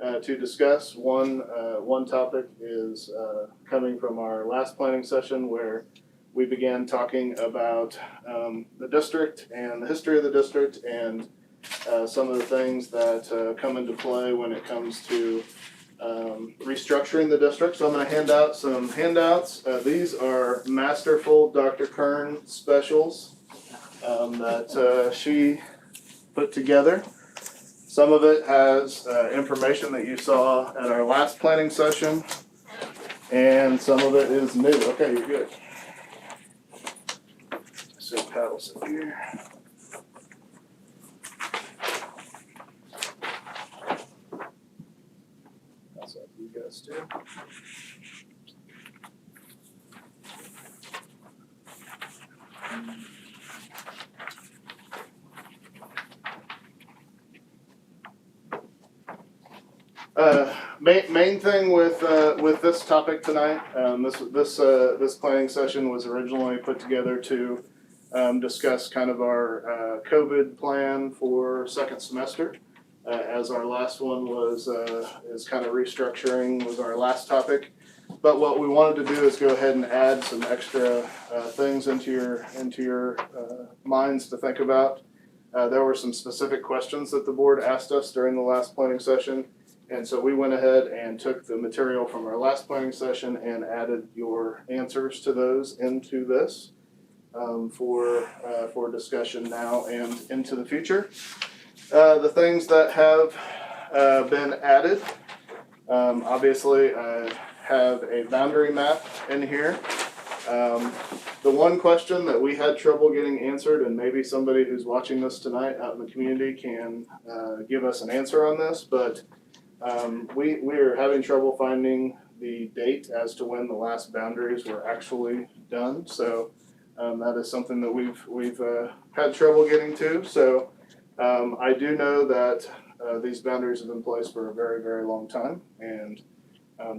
to discuss. One topic is coming from our last planning session where we began talking about the district and the history of the district and some of the things that come into play when it comes to restructuring the district. So I'm going to hand out some handouts. These are masterful Dr. Kern specials that she put together. Some of it has information that you saw at our last planning session, and some of it is new. Okay, you're good. So paddles up here. That's up to you guys too. Main thing with this topic tonight, this planning session was originally put together to discuss kind of our COVID plan for second semester, as our last one was is kind of restructuring was our last topic. But what we wanted to do is go ahead and add some extra things into your minds to think about. There were some specific questions that the board asked us during the last planning session. And so we went ahead and took the material from our last planning session and added your answers to those into this for discussion now and into the future. The things that have been added, obviously I have a boundary map in here. The one question that we had trouble getting answered, and maybe somebody who's watching this tonight out in the community can give us an answer on this, but we are having trouble finding the date as to when the last boundaries were actually done. So that is something that we've had trouble getting to. So I do know that these boundaries have been in place for a very, very long time, and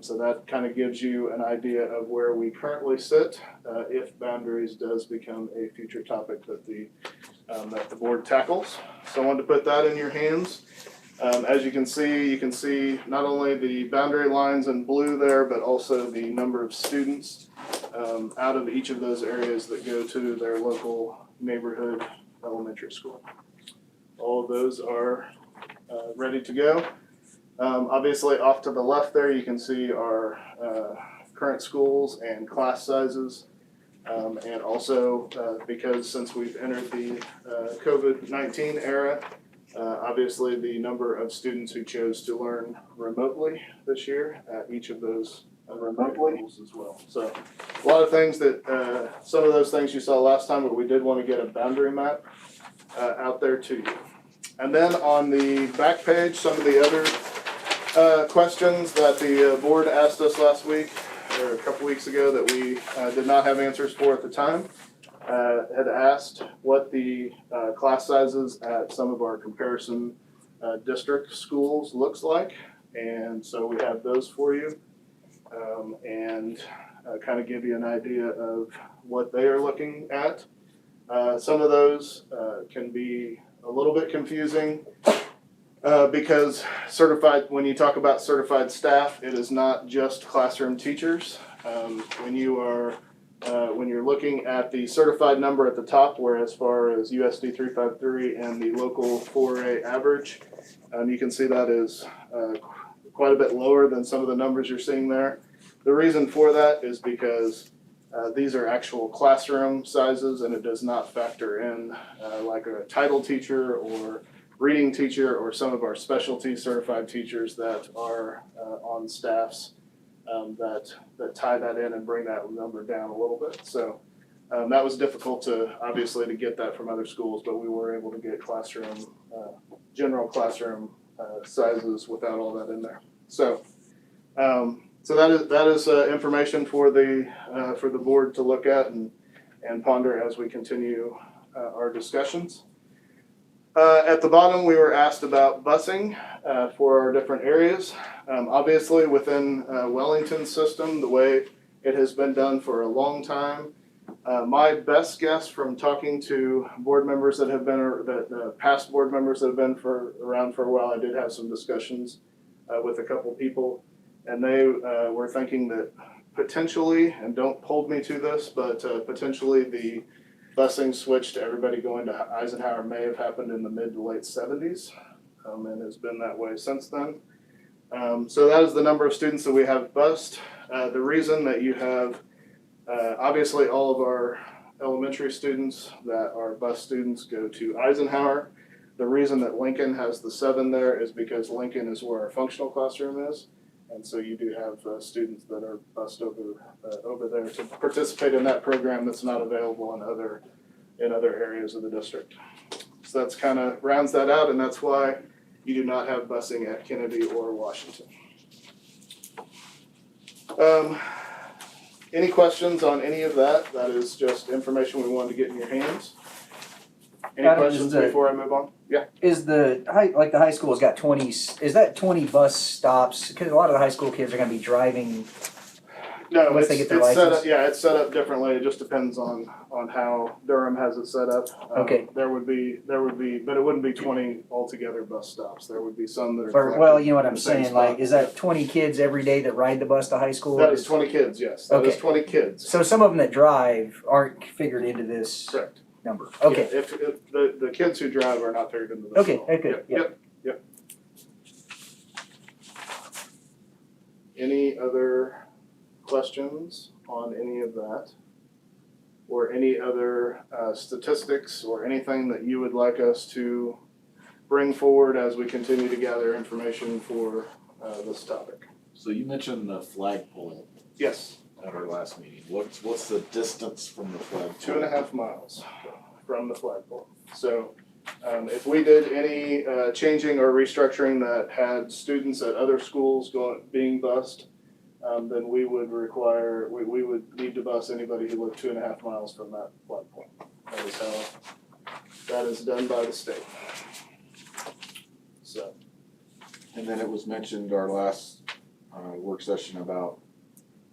so that kind of gives you an idea of where we currently sit if boundaries does become a future topic that the board tackles. So I wanted to put that in your hands. As you can see not only the boundary lines in blue there, but also the number of students out of each of those areas that go to their local neighborhood elementary school. All of those are ready to go. Obviously off to the left there, you can see our current schools and class sizes. And also because since we've entered the COVID-19 era, obviously the number of students who chose to learn remotely this year at each of those remotely schools as well. So a lot of things that, some of those things you saw last time, but we did want to get a boundary map out there to you. And then on the back page, some of the other questions that the board asked us last week or a couple weeks ago that we did not have answers for at the time. Had asked what the class sizes at some of our comparison district schools looks like, and so we have those for you, and kind of give you an idea of what they are looking at. Some of those can be a little bit confusing because when you talk about certified staff, it is not just classroom teachers. When you're looking at the certified number at the top, where as far as USD 353 and the local 4A average, you can see that is quite a bit lower than some of the numbers you're seeing there. The reason for that is because these are actual classroom sizes, and it does not factor in like a title teacher or reading teacher or some of our specialty certified teachers that are on staffs that tie that in and bring that number down a little bit. So that was difficult obviously to get that from other schools, but we were able to get general classroom sizes without all that in there. So that is information for the board to look at and ponder as we continue our discussions. At the bottom, we were asked about busing for our different areas. Obviously, within Wellington's system, the way it has been done for a long time, my best guess from talking to board members that have been, past board members that have been around for a while, I did have some discussions with a couple people, and they were thinking that potentially, and don't hold me to this, but potentially the busing switch to everybody going to Eisenhower may have happened in the mid to late 70s, and has been that way since then. So that is the number of students that we have bused. The reason that you have, obviously all of our elementary students that are bus students go to Eisenhower. The reason that Lincoln has the 7 there is because Lincoln is where our functional classroom is. And so you do have students that are bused over there to participate in that program that's not available in other areas of the district. So that's kind of rounds that out, and that's why you do not have busing at Kennedy or Washington. Any questions on any of that? That is just information we wanted to get in your hands. Any Adam, questions before I move on? Yeah. Is the high school has got 20? Is that 20 bus stops? Because a lot of the high school kids are going to be driving. No, Once it's, they get their it's set license? up. Yeah, it's set up differently. It just depends on how Durham has it set up. Okay. There would be, but it wouldn't be 20 altogether bus stops. There would be some that are. Or, well, you know what in I'm the same saying. spot. Like, is that 20 kids every day that ride the bus to high school? That is 20 kids. Yes, that is Okay. 20 kids. So some of them that drive aren't figured into this Correct. number. Okay. Yeah, if the kids who drive are not figured into this. Okay. at all. Okay. Yep. Yep. Any other questions on any of that? Or any other statistics or anything that you would like us to bring forward as we continue to gather information for this topic? So you mentioned the flagpole Yes, at our last meeting. What's the distance from the flagpole? 2.5 miles from the flagpole. So if we did any changing or restructuring that had students at other schools being bused, then we would we would need to bus anybody who lived 2.5 miles from that flagpole. That is how that is done by the state. So, And then it was mentioned our last work session about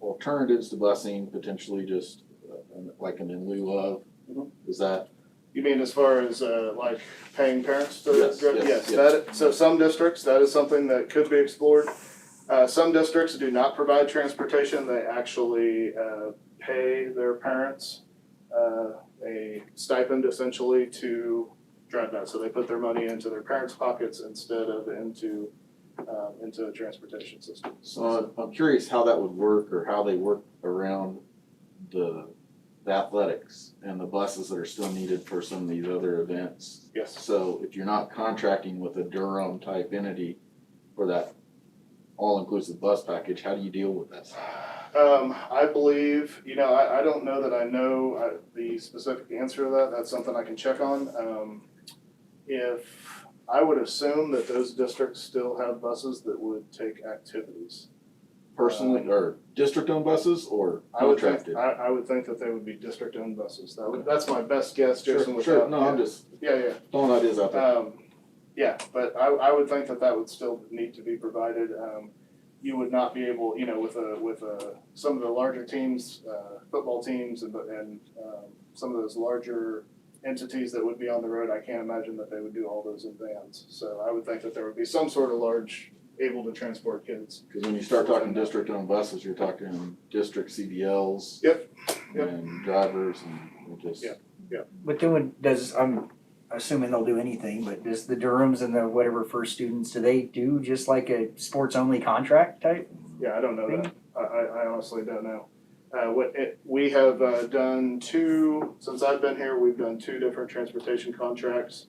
alternatives to busing, potentially just like an in lieu of. Mhm. Is that? you mean as far as like paying parents to Yes, drive? yes, yes. So some districts, that is something that could be explored. Some districts do not provide transportation. They actually pay their parents a stipend essentially to drive that. So they put their money into their parents' pockets instead of into a transportation system. So I'm curious how that would work, or how they work around the athletics and the buses that are still needed for some of these other events. Yes. So if you're not contracting with a Durham type entity for that all-inclusive bus package, how do you deal with that? I believe, I don't know that I know the specific answer to that. That's something I can check on. If I would assume that those districts still have buses that would take activities. Personally, or district-owned buses, or I would think, contracted? I would think that they would be district-owned buses. That's my best guess, Jason. Sure, no, I'm just Yeah. throwing ideas out there. Yeah, but I would think that would still need to be provided. You would not be able, with some of the larger teams, football teams, and some of those larger entities that would be on the road. I can't imagine that they would do all those in vans. So I would think that there would be some sort of large able to transport kids. Because when you start talking district-owned buses, you're talking district CDLs. Yep. And drivers and just. Yeah. But I'm assuming they'll do anything, but does the Durhams and the whatever first students, do they do just like a sports only contract type? Yeah, I don't know that. I honestly don't know. We have done since I've been here, we've done 2 different transportation contracts,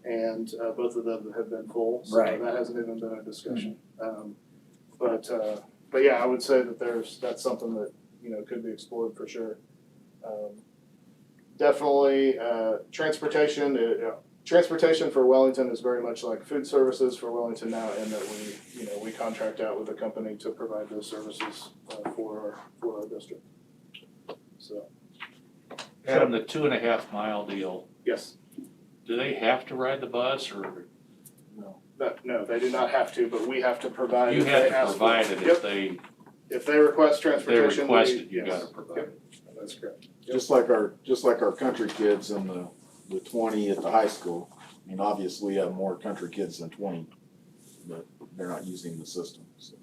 and both of them have been full. So Right. that hasn't even been a discussion. But yeah, I would say that that's something that could be explored for sure. Definitely, transportation. Transportation for Wellington is very much like food services for Wellington now, in that we contract out with a company to provide those services for our district. So Adam, the 2.5 mile deal, yes, do they have to ride the bus, or no, they do not have to, but we have to provide. you if have they to ask for provide it Yep. if They request they transportation. request it, you yes. gotta provide Yep. it. That's correct. Just like our country kids and the 20 at the high school. I mean, obviously we have more country kids than 20, but they're not using the system, so.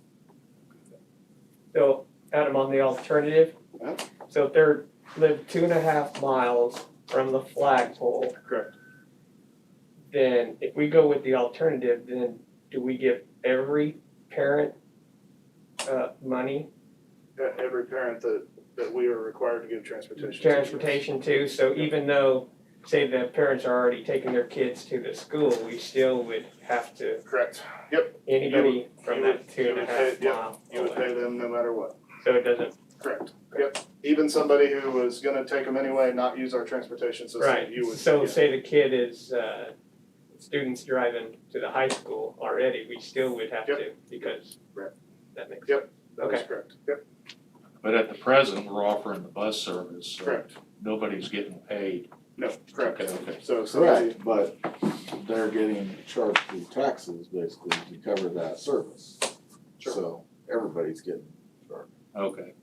So, Adam, on the alternative, Yeah. so if they're live 2.5 miles from the flagpole, Correct. then if we go with the alternative, then do we give every parent money, Every parent that we are required to give transportation to. transportation to? So even though, say the parents are already taking their kids to the school, we still would have to, Correct. anybody from you that would- two you and a would half pay- yep, mile You would away. pay them no matter what. So it doesn't, Correct. Yep. Even somebody who was gonna take them anyway, not use our transportation system, right, you would. so yeah. say the kid is, students driving to the high school already, we still would have to, because Right. that makes Yep. That is okay. correct. Yep, But at the present, we're offering the bus service, so correct. nobody's getting paid. No, correct. Okay. So somebody, Correct, but they're getting charged through taxes basically to cover that service. Sure. So everybody's getting charged. Okay.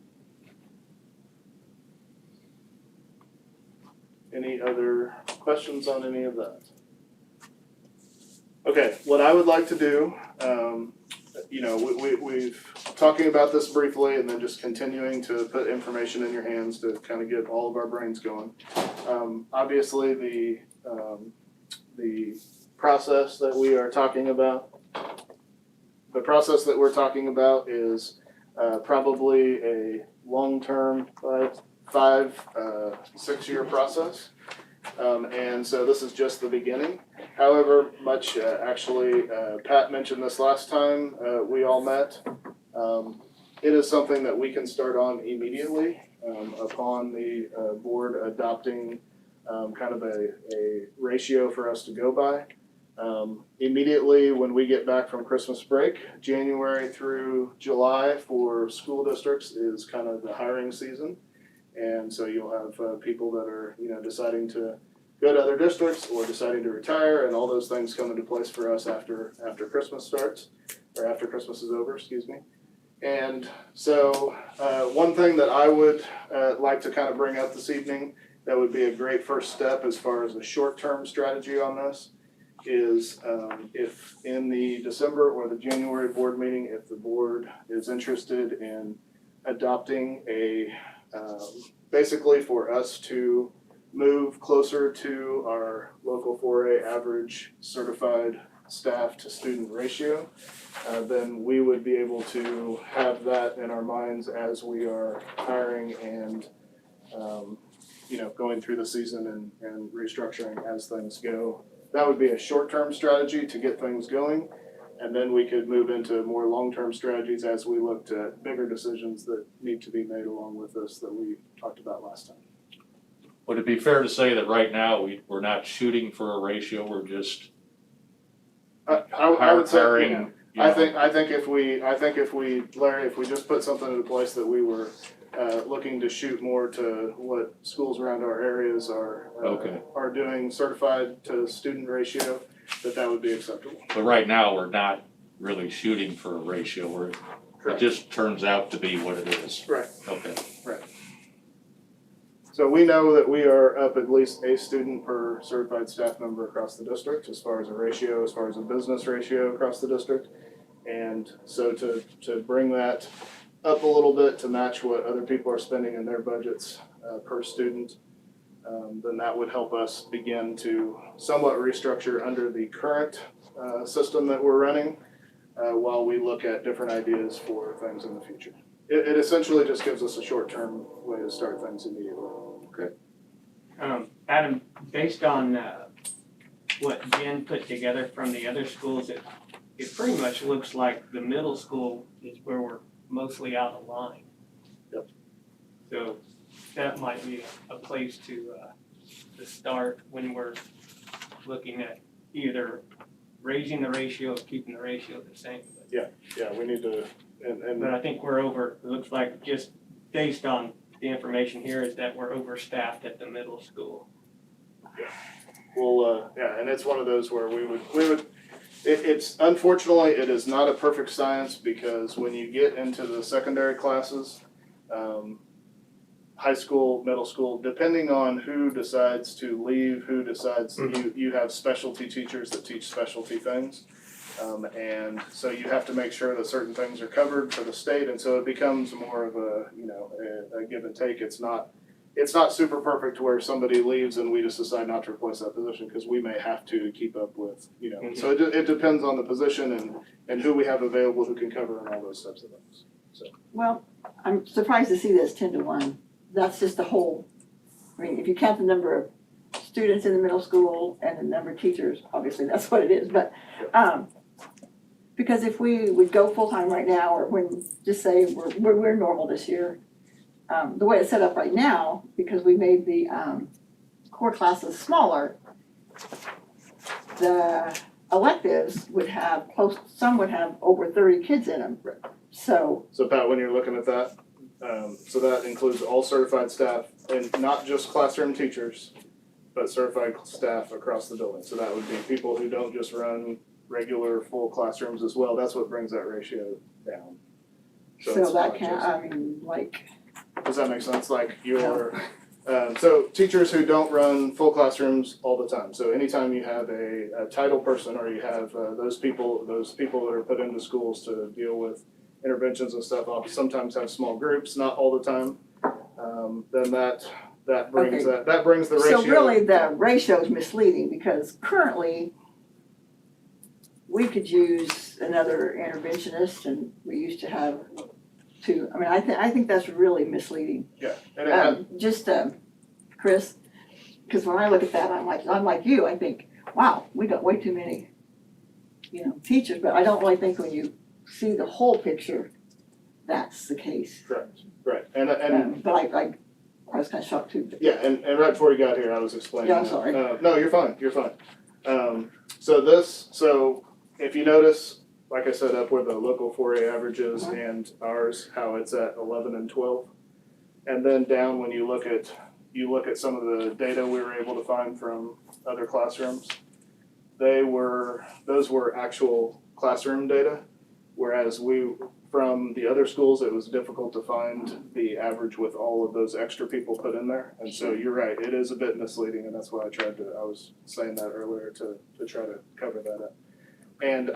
any other questions on any of that? Okay, what I would like to do, we've talking about this briefly and then just continuing to put information in your hands to kind of get all of our brains going. Obviously, the process that we are talking about, is probably a long-term, 6-year process. And so this is just the beginning. However, Pat mentioned this last time we all met. It is something that we can start on immediately upon the board adopting kind of a ratio for us to go by. Immediately when we get back from Christmas break, January through July for school districts is kind of the hiring season. And so you'll have people that are, deciding to go to other districts or deciding to retire, and all those things come into place for us after Christmas starts, or after Christmas is over, excuse me. And so one thing that I would like to kind of bring up this evening that would be a great first step as far as a short-term strategy on this is if in the December or the January board meeting, if the board is interested in adopting basically for us to move closer to our local 4A average certified staff to student ratio, then we would be able to have that in our minds as we are hiring and going through the season and restructuring as things go. That would be a short-term strategy to get things going. And then we could move into more long-term strategies as we looked at bigger decisions that need to be made along with this that we talked about last time. Would it be fair to say that right now, we're not shooting for a ratio, we're just I would say, hiring, I think if we, Larry, if we just put something into place that we were looking to shoot more to what schools around our areas are Okay. are doing, certified to student ratio, that would be acceptable. But right now, we're not really shooting for a ratio, it Correct. just turns out to be what it is. Right. Okay. So we know that we are up at least a student per certified staff member across the district as far as a ratio, as far as a business ratio across the district. And so to bring that up a little bit to match what other people are spending in their budgets per student, then that would help us begin to somewhat restructure under the current system that we're running while we look at different ideas for things in the future. It essentially just gives us a short-term way to start things immediately. Adam, based on what Jen put together from the other schools, it pretty much looks like the middle school is where we're mostly out of line. Yep. So that might be a place to start when we're looking at either raising the ratio or keeping the ratio the same. Yeah, we need to, But I think we're over, it looks like just based on the information here is that we're overstaffed at the middle school. we'll, and it's one of those where we would, it's unfortunately, it is not a perfect science because when you get into the secondary classes, high school, middle school, depending on who decides to leave, who decides, you have specialty teachers that teach specialty things. And so you have to make sure that certain things are covered for the state, and so it becomes more of a, you know, a give and take. It's not super perfect to where somebody leaves and we just decide not to replace that position, because we may have to keep up with, you know. So it depends on the position and who we have available who can cover and all those types of things. Well, I'm surprised to see this 10-1. That's just the whole, I mean, if you count the number of students in the middle school and the number of teachers, obviously that's what it is, but, because if we would go full-time right now, or when, just say we're normal this year, the way it's set up right now, because we made the, core classes smaller, the electives would have some would have over 30 kids in them. Right. So, So Pat, when you're looking at that, so that includes all certified staff, and not just classroom teachers, but certified staff across the building. So that would be people who don't just run regular full classrooms as well. That's what brings that ratio down. so it's that not can, just- I mean, like, Does that make sense? Like so teachers who don't run full classrooms all the time. So anytime you have a title person, or you have those people that are put into schools to deal with interventions and stuff, sometimes have small groups, not all the time. Then that brings Okay. that brings the ratio. so really the ratio is misleading, because currently we could use another interventionist, and we used to have two. I mean, I think that's really misleading. Yeah, and it had, Chris, because when I look at that, I'm like you, I think, wow, we got way too many, teachers, but I don't really think when you see the whole picture, that's the case. correct, right, and But I was kind of shocked too. yeah, and right before you got here, I was explaining. Yeah, I'm that. sorry. No, you're fine, you're fine. So if you notice, like I said, up where the local 4A averages and ours, how it's at 11 and 12. And then down when you look at some of the data we were able to find from other classrooms, those were actual classroom data, whereas from the other schools, it was difficult to find the average with all of those extra people put in there. And so you're right, it is a bit misleading, and that's why I was saying that earlier to try to cover that up. And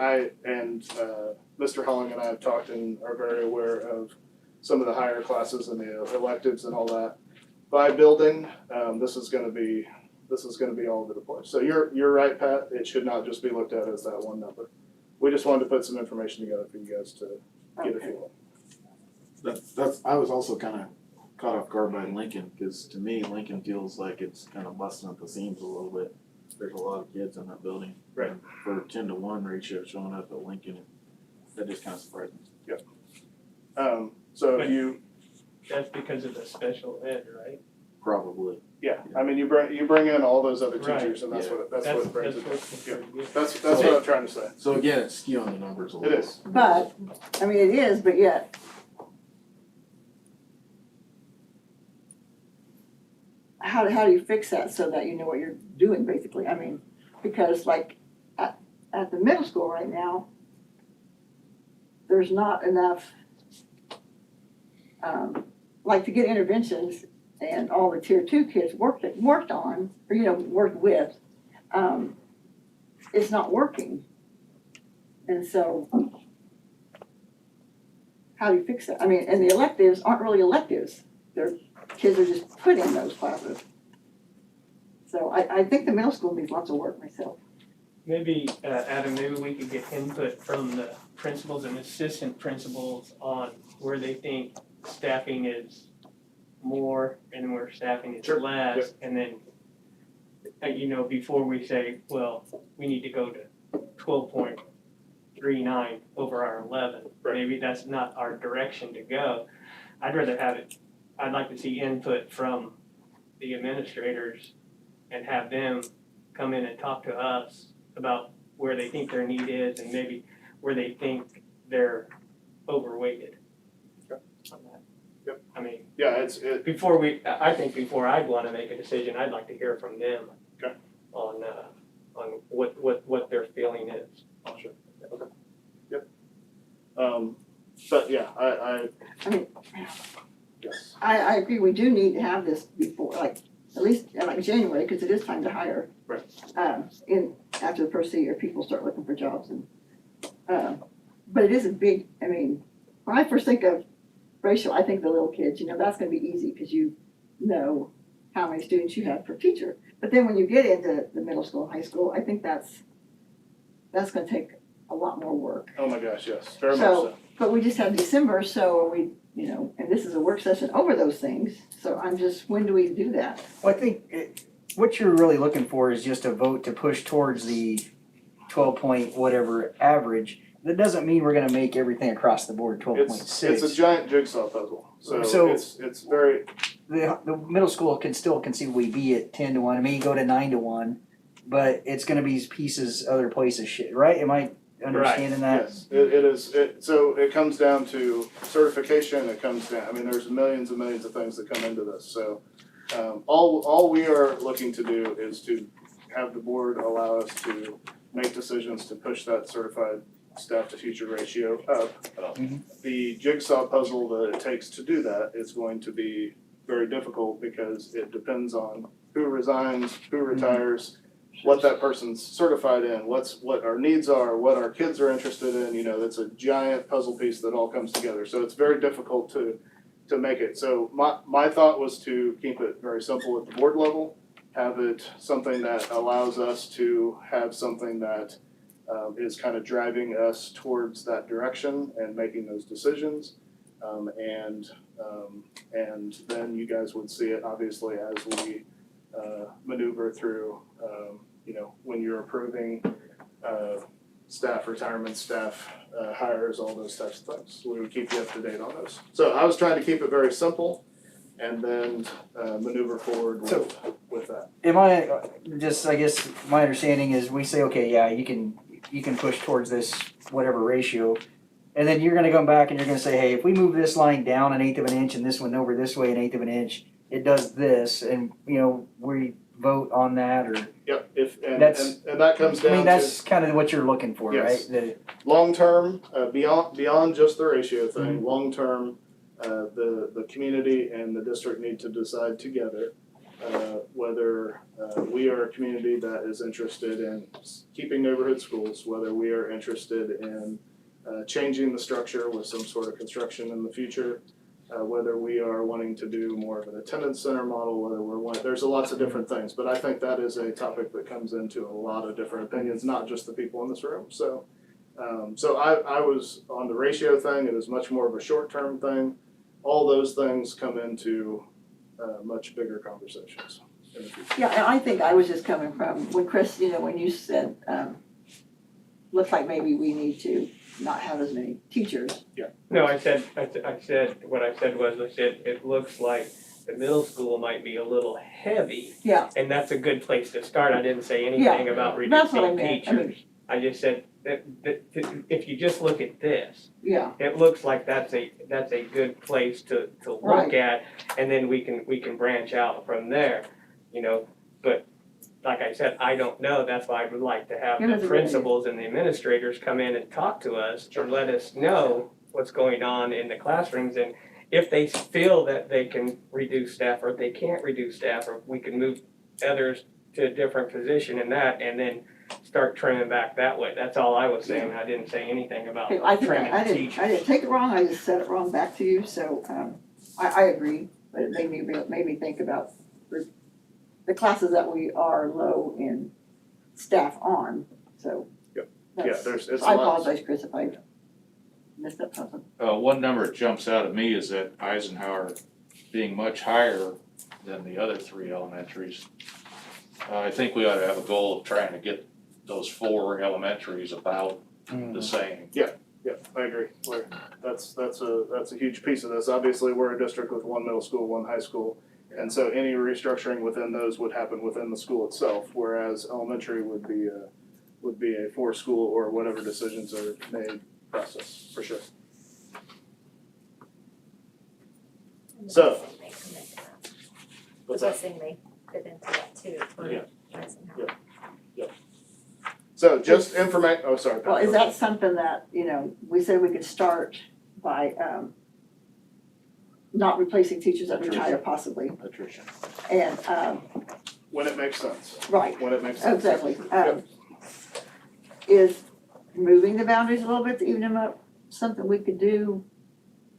Mr. Holling and I have talked and are very aware of some of the higher classes and the electives and all that. By building, this is gonna be all over the place. So you're right, Pat, it should not just be looked at as that one number. We just wanted to put some information together for you guys to get a feeling. That's, I was also kind of caught off guard by Lincoln, because to me, Lincoln feels like it's kind of busting up the seams a little bit. There's a lot of kids in that building. Right. And for a 10-1 ratio showing up at Lincoln, that just kind of surprised me. So if you, That's because of the special ed, right? Probably. yeah, I mean, you bring in all those other Right. teachers, and that's Yeah. what brings it down. what's Yeah. pretty good. That's what I'm trying to say. So again, it's skewing the numbers a It little. is. But, I mean, it is, but yet, how do you fix that so that you know what you're doing, basically? I mean, because like, at the middle school right now, there's not enough, like to get interventions, and all the tier 2 kids worked on, or worked with, it's not working. And so, how do you fix that? I mean, and the electives aren't really electives. Kids are just put in those classes. So I think the middle school needs lots of work myself. Maybe, Adam, maybe we could get input from the principals and assistant principals on where they think staffing is more and where staffing is Sure. less. And then, before we say, well, we need to go to 12.39 over our 11. Right. Maybe that's not our direction to go. I'd like to see input from the administrators and have them come in and talk to us about where they think their need is and maybe where they think they're overweighted. Okay. On that. Yep. I mean, Yeah, before I'd wanna make a decision, I'd like to hear from them. Okay. On what their feeling is. sure. Okay. Yep. But yeah, I I mean, yes. I agree, we do need to have this before, like, at least like January, because it is time to hire. Right. After the first of the year, people start looking for jobs, and But it is a big, I mean, when I first think of ratio, I think the little kids, that's gonna be easy, because you know how many students you have per teacher. But then when you get into the middle school, high school, I think that's gonna take a lot more work. Oh my gosh, yes, very much so. But we just had December, so are we, and this is a work session over those things, so I'm just, when do we do that? Well, I think what you're really looking for is just a vote to push towards the 12 point whatever average. That doesn't mean we're gonna make everything across the board 12.6. It's a giant jigsaw puzzle, so So- it's very, The middle school can still conceivably be at 10-1, it may go to 9-1, but it's gonna be pieces other places, right? Am I understanding that? yes, it is, so it comes down to certification, it comes down, I mean, there's millions and millions of things that come into this, so. All we are looking to do is to have the board allow us to make decisions to push that certified staff to teacher ratio up. Mhm. The jigsaw puzzle that it takes to do that is going to be very difficult, because it depends on who resigns, who retires, what that person's certified in, what our needs are, what our kids are interested in, that's a giant puzzle piece that all comes together. So it's very difficult to make it. So my thought was to keep it very simple at the board level, have it something that allows us to have something that is kind of driving us towards that direction and making those decisions. And then you guys would see it obviously as we maneuver through, when you're approving staff retirement, staff hires, all those types of things. We would keep you up to date on those. So I was trying to keep it very simple and then maneuver forward with that. Am I I guess my understanding is we say, okay, yeah, you can push towards this whatever ratio. And then you're gonna come back and you're gonna say, hey, if we move this line down 1/8 of an inch and this one over this way 1/8 of an inch, it does this, and we vote on that, or Yep, and That's- that comes I down mean, to that's kind of what you're looking for, Yes. right? long-term, beyond just the ratio Mm-hmm. thing, long-term, the community and the district need to decide together whether we are a community that is interested in keeping neighborhood schools, whether we are interested in changing the structure with some sort of construction in the future, whether we are wanting to do more of an attendance center model, there's lots of different things, but I think that is a topic that comes into a lot of different opinions, not just the people in this room, so. I was on the ratio thing, it is much more of a short-term thing. All those things come into much bigger conversations in the future. Yeah, and I think I was just coming from, when Chris, when you said, looks like maybe we need to not have as many teachers. No, what I said was, it looks like the middle school might be a little heavy. Yeah. And that's a good place to start. I didn't say anything about That's what I reducing meant, teachers. I just said that if you just look at this, yeah, it looks like that's a good place to look Right. at, and then we can branch out from there, but like I said, I don't know, that's why I would like to have Yeah, that's the a good idea. principals and the administrators come in and talk to us and let us know what's going on in the classrooms, and if they feel that they can reduce staff, or if they can't reduce staff, or if we can move others to a different position in that, and then start trimming back that way. That's all I was saying. I didn't say anything about okay, I think trimming I teachers. didn't take it wrong, I just said it wrong back to you, so, I agree, but it made me think about the classes that we are low in staff on, so. Yep. that's- Yeah, it's I a lot. apologize, Chris, if I messed up something. One number that jumps out at me is that Eisenhower being much higher than the other 3 elementaries. I think we ought to have a goal of trying to get those 4 elementaries about the same. Yeah, I agree. That's a huge piece of this. Obviously, we're a district with 1 middle school, 1 high school. And so any restructuring within those would happen within the school itself, whereas elementary would be a 4-school or whatever decisions are made process, for sure. So- The What's that? busing may fit into that too, for Yeah. Eisenhower. So just oh, sorry. Pat. Well, is that something that, we said we could start by, not replacing teachers that retire possibly, Attrition. and, When it makes sense, right, when it makes sense. exactly. Yep. Is moving the boundaries a little bit to even them up, something we could do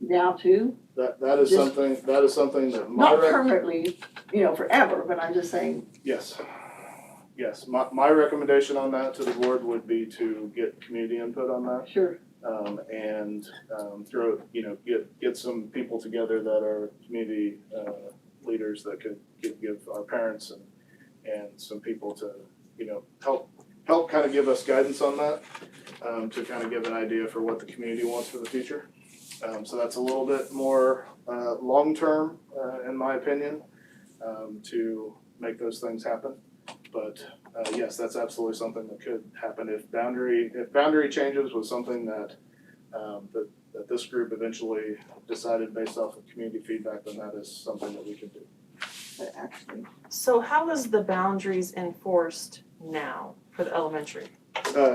now too? That is Just- something that my Not permanently, forever, but I'm just saying, yes. Yes, my recommendation on that to the board would be to get community input on that. sure, And get some people together that are community leaders that could give our parents and some people to, help kind of give us guidance on that, to kind of give an idea for what the community wants for the future. So that's a little bit more long-term, in my opinion, to make those things happen. But yes, that's absolutely something that could happen if boundary changes was something that that this group eventually decided based off of community feedback, then that is something that we could do. but actually, So how is the boundaries enforced now for the elementary?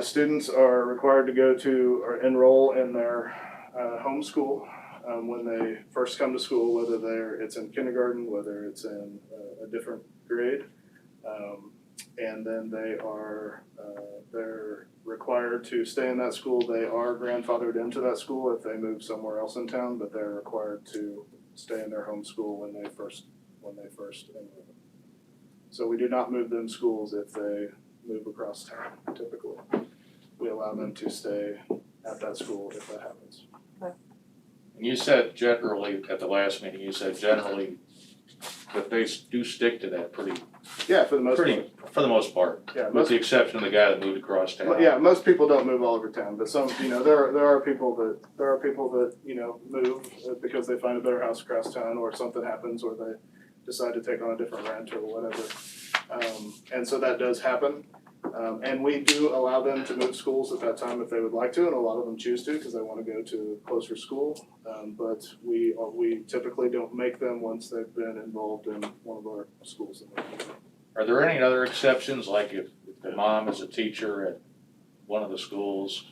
Students are required to go to or enroll in their home school when they first come to school, whether it's in kindergarten, whether it's in a different grade. And then they're required to stay in that school. They are grandfathered into that school if they move somewhere else in town, but they're required to stay in their home school when they first enroll. So we do not move them schools if they move across town typically. We allow them to stay at that school if that happens. And you said generally, at the last meeting, that they do stick to that Yeah, for the most part. for the most part, Yeah, with the exception of the guy that moved across town. Yeah, most people don't move all over town, but some, there are people that, move because they find a better house across town or something happens or they decide to take on a different rent or whatever. And so that does happen. And we do allow them to move schools at that time if they would like to, and a lot of them choose to because they want to go to a closer school. But we typically don't make them once they've been involved in one of our schools. Are there any other exceptions, like if the mom is a teacher at one of the schools,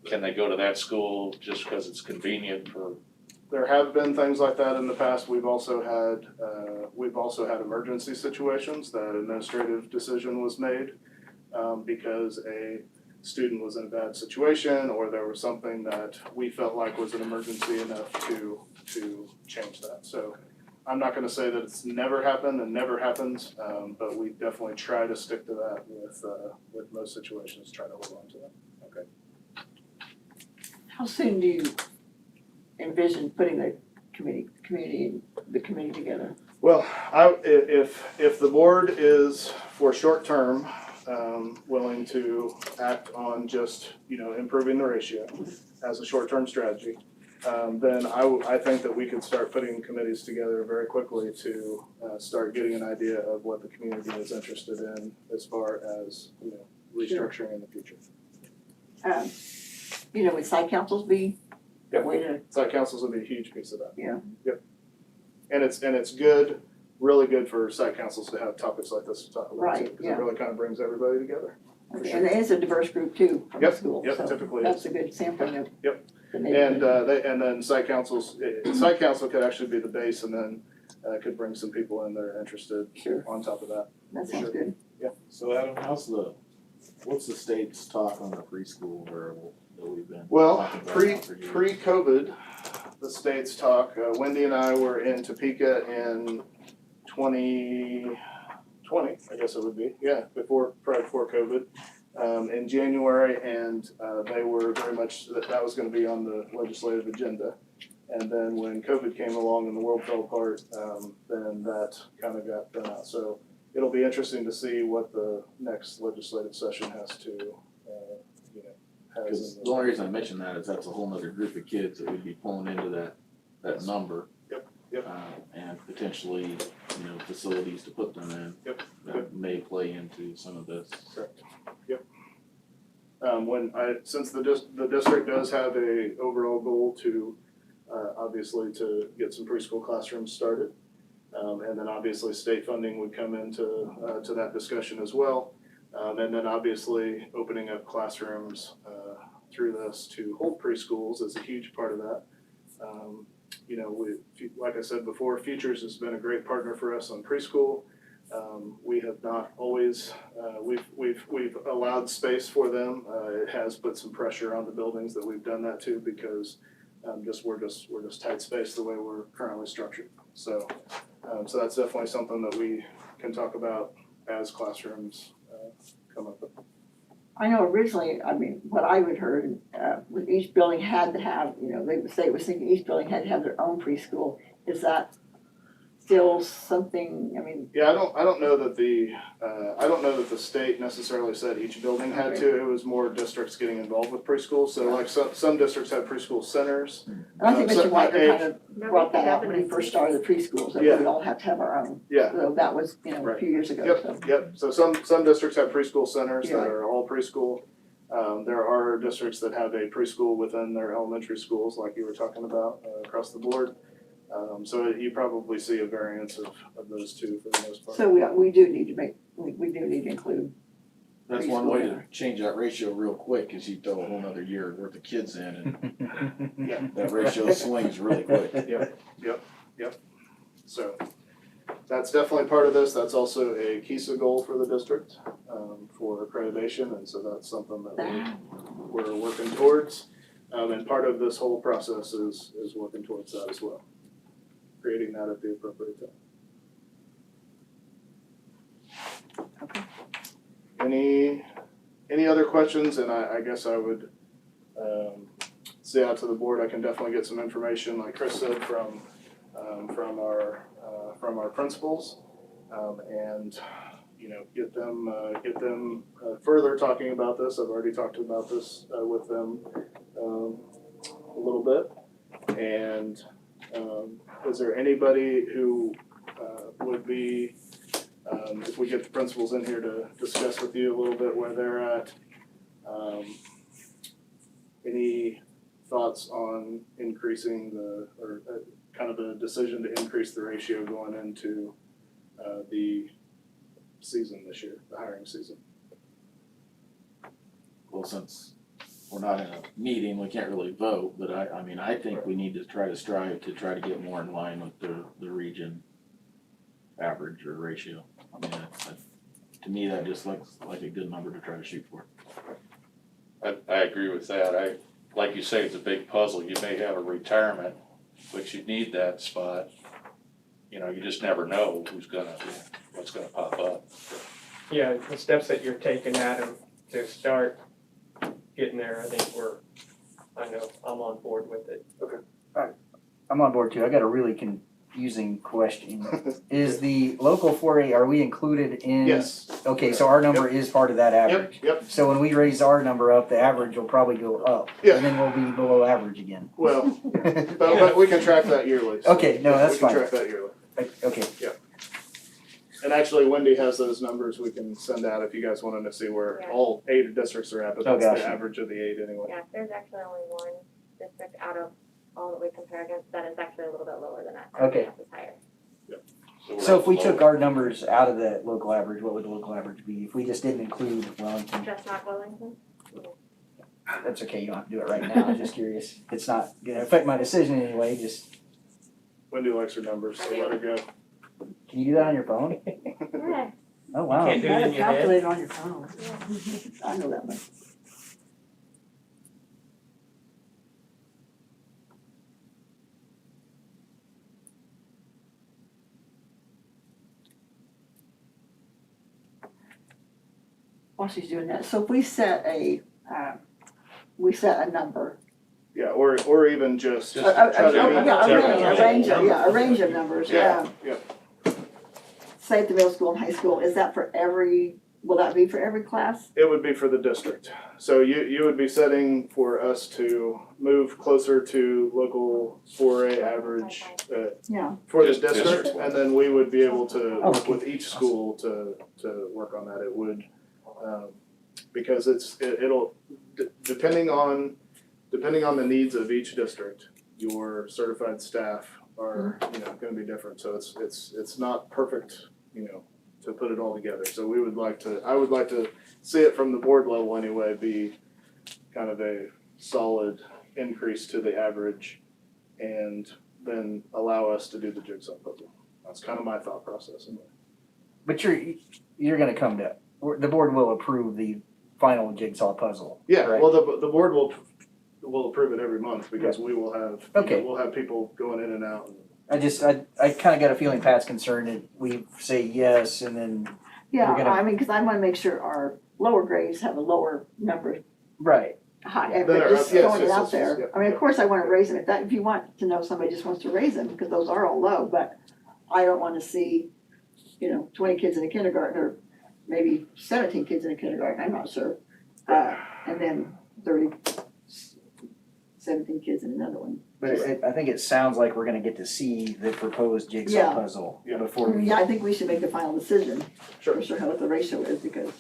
can they go to that school just because it's convenient for? There have been things like that in the past. We've also had emergency situations that administrative decision was made because a student was in a bad situation or there was something that we felt like was an emergency enough to change that. So I'm not gonna say that it's never happened and never happens, but we definitely try to stick to that with most situations, try to hold on to that. Okay. how soon do you envision putting the committee together? Well, if the board is for short term, willing to act on just, improving the ratio as a short term strategy, then I think that we could start putting committees together very quickly to start getting an idea of what the community is interested in as far as, restructuring in the future. Would site councils be a way to, Site councils would be a huge piece of that. Yeah. Yep. And it's good, really good for site councils to have topics like this to talk about Right, too, because yeah. it really kind of brings everybody together. okay, and it's a diverse group too from the Yep, school, yep, so typically that's a good sampling of. Yep. the And neighborhood. and then site council could actually be the base and then could bring some people in that are interested Sure, on top of that. that sounds Sure. good. So Adam, what's the state's talk on the preschool where that we've been Well, talking about now for years? pre-COVID, the state's talk, Wendy and I were in Topeka in 2020, I guess it would be, probably before COVID, in January, and they were very much, that was gonna be on the legislative agenda. And then when COVID came along and the world fell apart, then that kind of got done out. So it'll be interesting to see what the next legislative session has to, Because the only reason I mention that is that's a whole nother group of kids that would be pulling into that number. Yep. And potentially, facilities to put them in. Yep. That may play into some of this. Correct. Yep. Since the district does have a overall goal to, obviously to get some preschool classrooms started. And then obviously state funding would come into, to that discussion as well. And then obviously opening up classrooms, through this to hold preschools is a huge part of that. Like I said before, Futures has been a great partner for us on preschool. We have not always, we've allowed space for them. It has put some pressure on the buildings that we've done that to because we're just tight spaced the way we're currently structured. So that's definitely something that we can talk about as classrooms come up. I know originally, I mean, what I would heard, was each building had to have, you know, they would say, it was thinking each building had to have their own preschool. Is that still something, I mean, Yeah, I don't know that the state necessarily said each building had to. It was more districts getting involved with preschool. So like some districts have preschool centers. and I think So, Mr. White kind of No, brought we that could out when he have first it. started the preschools, that Yeah. we all have to have our own. Yeah. So that was, you know, a Right. few years ago, Yep, so. yep. So some districts have preschool centers Yeah. that are all preschool. There are districts that have a preschool within their elementary schools, like you were talking about, across the board. So you probably see a variance of those two for the most part. So we do need to we do need to include, That's one way to change that ratio real quick, is you throw a whole nother year worth of kids in and that ratio swings really quick. So that's definitely part of this. That's also a KISA goal for the district, for accreditation, and so that's something that we're working towards. And part of this whole process is working towards that as well, creating that at the appropriate time. Okay. Any other questions? And I guess I would say out to the board, I can definitely get some information, like Chris said, from our principals, and you know, get them further talking about this. I've already talked about this with them a little bit. And is there anybody who would be, if we get the principals in here to discuss with you a little bit where they're at, any thoughts on increasing or kind of a decision to increase the ratio going into the season this year, the hiring season? Well, since we're not in a meeting, we can't really vote, but I mean, I think we need to strive to get more in line with the region average or ratio. I mean, to me, that just looks like a good number to try to shoot for. I agree with that. Like you say, it's a big puzzle. You may have a retirement, but you need that spot. You know, you just never know what's gonna pop up. Yeah, the steps that you're taking, Adam, to start getting there, I think I know, I'm on board with it. I'm on board too. I got a really confusing question. Is the local 4A, are we included in? Yes. Okay, so our number is part of that average. Yep. So when we raise our number up, the average will probably go up. Yeah. And then we'll be below average again. Well, but we can track that yearly. So, Okay, no, that's fine. We can track that yearly. Okay, And actually, Wendy has those numbers we can send out if you guys wanted to see where Yeah. all 8 districts are at, but Oh, that's the gotcha. average of the 8 anyway. Yeah, there's actually only one district out of all that we compare against that is actually a little bit lower than that. Okay. Everything else is higher. we're so at if we the took low. our numbers out of the local average, what would the local average be? If we just didn't include Wellington? Just not Wellington? That's okay, you don't have to do it right now, I'm just curious. It's not gonna affect my decision anyway, just, Wendy likes her numbers, so let her go. can you do that on your phone? Yeah. Oh, wow. Can't do it in your head. calculate on your phone. I know that much. While she's doing that, so if we set a number, Yeah, or even just. Just try to meet- a range of numbers, Yeah, say at the middle school and high school, is that for will that be for every class? It would be for the district. So you would be setting for us to move closer to local 4A average Yeah. for the Just district, district. and then we would be able to Oh, work okay. with each school to work on that. It would, because it'll, depending on the needs of each district, your certified staff are, gonna be different. So it's not perfect, to put it all together. So I would like to see it from the board level anyway, be kind of a solid increase to the average and then allow us to do the jigsaw puzzle. That's kind of my thought process anyway. But you're gonna come to, the board will approve the final jigsaw puzzle. Yeah, right? well, the board will approve it every month because we will have, Okay. we'll have people going in and out. I kinda got a feeling Pat's concerned that we say yes and then, Yeah, We're gonna- I mean, cause I wanna make sure our lower grades have a lower number right, high, That are- just yes, throwing it yes, out yes, there. yes, I mean, yeah. of course I wanna raise them, if you want to know somebody just wants to raise them, because those are all low, but I don't wanna see, 20 kids in a kindergarten, or maybe 17 kids in a kindergarten, I'm not sure. And then 17 kids in another one. but I think it sounds like we're gonna get to see the proposed jigsaw Yeah. puzzle Yeah. before we. Yeah, I think we should make the final decision, Sure. for sure, what the ratio is, because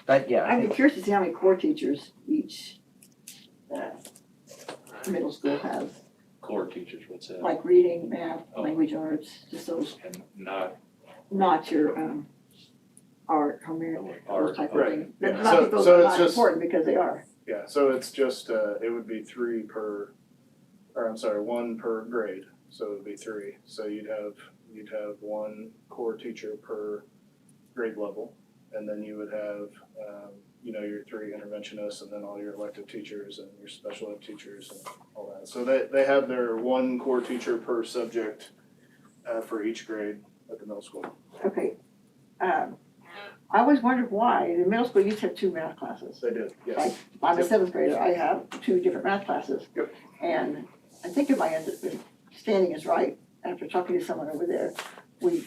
I I'd be think, curious to see how many core teachers each middle school has, Core teachers, what's that? like reading, math, Oh. language arts, just those, And not not your, art, home ec, those art. type of Right. things. Yeah. Not So- that those so are it's not just- important, because they are. Yeah, so it's just, it would be 1 per grade, so it would be 3. So you'd have 1 core teacher per grade level, and then you would have, your 3 interventionists, and then all your elective teachers and your special ed teachers and all that. So they have their 1 core teacher per subject, for each grade at the middle school. Okay. I always wondered why, in the middle school, you used to have 2 math classes. They did, yes. I'm a Yep. 7th grader, I have 2 different math classes. Yep. And I think if my understanding is right, after talking to someone over there, we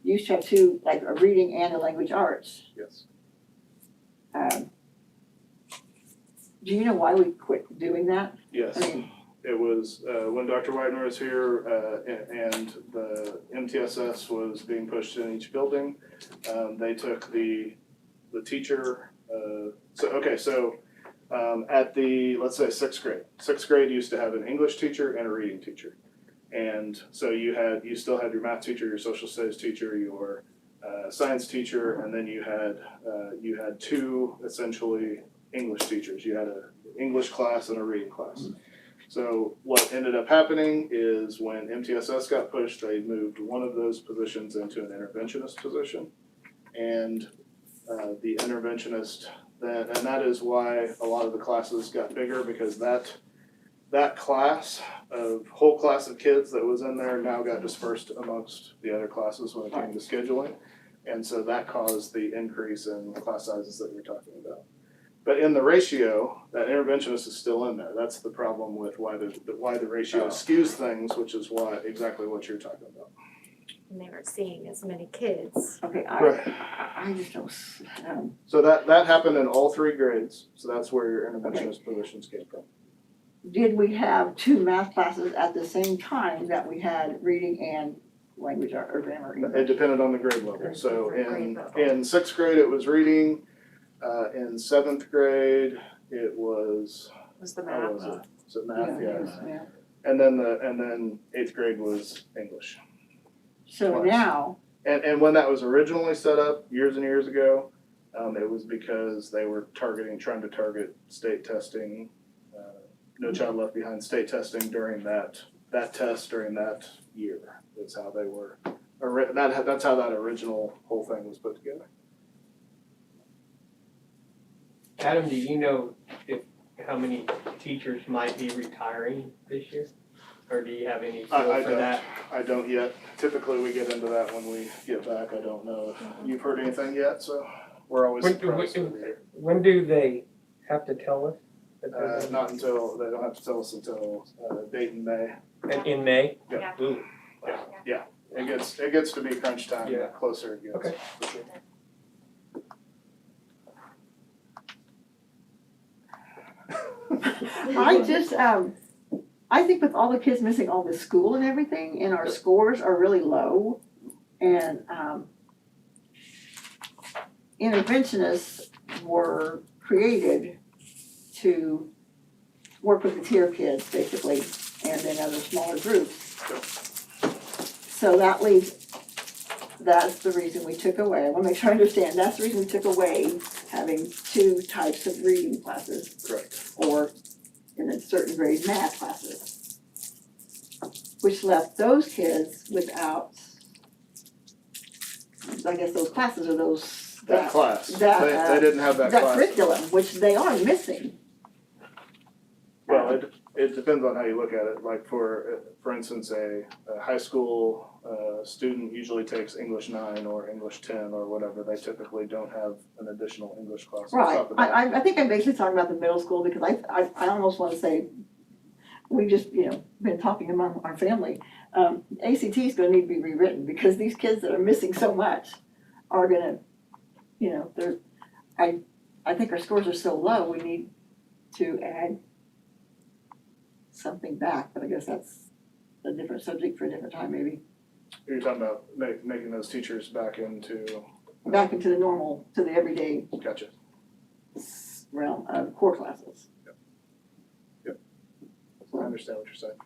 used to have 2, like a reading and a language arts. Yes. Do you know why we quit doing that? Yes. I mean, It was when Dr. Whitener was here and the MTSS was being pushed in each building. They took the teacher. So at the, let's say 6th grade. 6th grade used to have an English teacher and a reading teacher. And so you still had your math teacher, your social studies teacher, your science teacher, and then you had 2 essentially English teachers. You had an English class and a reading class. So what ended up happening is when MTSS got pushed, they moved one of those positions into an interventionist position. And the interventionist, and that is why a lot of the classes got bigger, because that whole class of kids that was in there now got dispersed amongst the other classes when it came to scheduling. And so that caused the increase in class sizes that you're talking about. But in the ratio, that interventionist is still in there. That's the problem with why the ratio skews things, which is exactly what you're talking about. And they weren't seeing as many kids. okay, Right. I just don't, So that happened in all 3 grades. So that's where your interventionist positions came from. did we have 2 math classes at the same time that we had reading and language art or grammar? It depended on the grade level. So Grade level. in 6th grade, it was reading. In 7th grade, it was, Was the how math. was it? Was it math? Yeah, Yeah. yeah. And then 8th grade was English. So Twice. now, And when that was originally set up years and years ago, it was because they were trying to target state testing, No Child Left Behind state testing during that test during that year. That's how they were. That's how that original whole thing was put together. Adam, do you know how many teachers might be retiring this year? Or do you have any I feel for don't. that? I don't yet. Typically, we get into that when we get back. I don't know if you've heard anything yet, so we're always surprised. When do they have to tell us? Not until, they don't have to tell us until date in May. In May? Yeah. Ooh. It gets to be crunch time, Yeah. the closer it gets. Okay. For sure. I just, I think with all the kids missing all the school and everything, and our scores are really low, and, interventionists were created to work with the tier kids, basically, and then other smaller groups. So that leaves, that's the reason we took away, I wanna make sure I understand, that's the reason we took away having 2 types of reading classes. Correct. Or in a certain grade math classes. Which left those kids without I guess those classes are those. That class, that, they didn't have that class. curriculum, which they are missing. Well, it depends on how you look at it. Like for instance, a high school student usually takes English 9 or English 10 or whatever. They typically don't have an additional English class on Right, top of that. I think I'm basically talking about the middle school, because I almost wanna say, we just, been talking among our family, ACT is gonna need to be rewritten, because these kids that are missing so much are gonna, they're, I think our scores are so low, we need to add something back, but I guess that's a different subject for a different time, maybe. You're talking about making those teachers back into, Back into the normal, to the everyday gotcha. realm of core classes. I understand what you're saying.